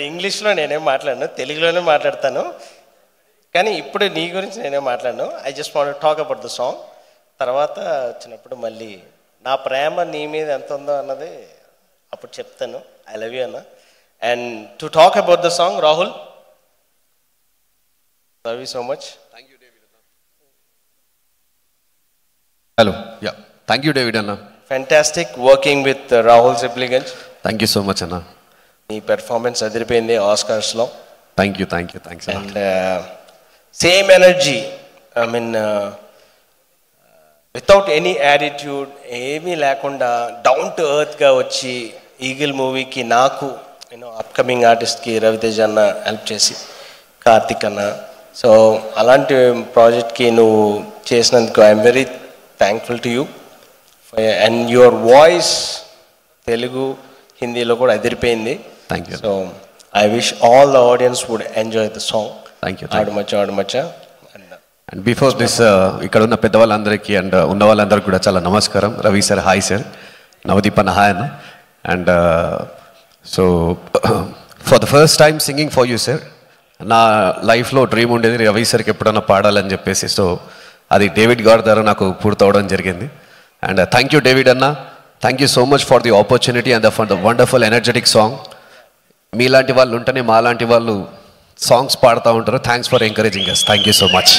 ఇంగ్లీష్లో నేనేం మాట్లాడను, తెలుగులోనే మాట్లాడతాను. కానీ ఇప్పుడు నీ గురించి నేనేం మాట్లాడను. I just want to talk about the song. తర్వాత వచ్చినప్పుడు మళ్ళీ నా ప్రేమ నీ మీద ఎంత ఉందో అన్నది అప్పుడు చెప్తాను. ఐ లవ్ యూ అన్న. And to talk about the song, Rahul, love you so much. Thank you David అన్న. Hello, yeah, thank you David అన్న. Fantastic working with Rahul Sipligunj. Thank you so much అన్న. నీ పెర్ఫార్మెన్స్ అదిరిపోయింది ఆస్కార్స్లో. Thank you, thank you, thanks. And same energy, I mean without any attitude, ఏమీ లేకుండా down to ఎర్త్గా వచ్చి eagle మూవీకి నాకు అప్కమింగ్ ఆర్టిస్ట్కి రవితేజ్ అన్న హెల్ప్ చేసి, కార్తిక్ అన్న, సో అలాంటి ప్రాజెక్ట్కి నువ్వు చేసినందుకు I'm very thankful to you. And your voice Telugu హిందీలో కూడా అదిరిపోయింది. Thank you. So I wish all the audience would enjoy the song. Thank you. ఆడమచ్చా. అండ్ బిఫోర్ దిస్ ఇక్కడ ఉన్న పెద్దవాళ్ళందరికీ అండ్ ఉన్న వాళ్ళందరికీ కూడా చాలా నమస్కారం. Ravi sir hi sir, Navdeep అన్న హాయ్ అన్న. And so for the first time singing for you sir. నా లైఫ్లో డ్రీమ్ ఉండేది రవి సార్కి ఎప్పుడన్నా పాడాలని చెప్పేసి, సో అది డేవిడ్ గారి ద్వారా నాకు పూర్తవడం జరిగింది. అండ్ థ్యాంక్ యూ డేవిడ్ అన్న, thank you so much for the opportunity and for the wonderful energetic song. మీలాంటి వాళ్ళు ఉంటేనే మాలాంటి వాళ్ళు సాంగ్స్ పాడుతూ ఉంటారు. Thanks for encouraging us. Thank you so much.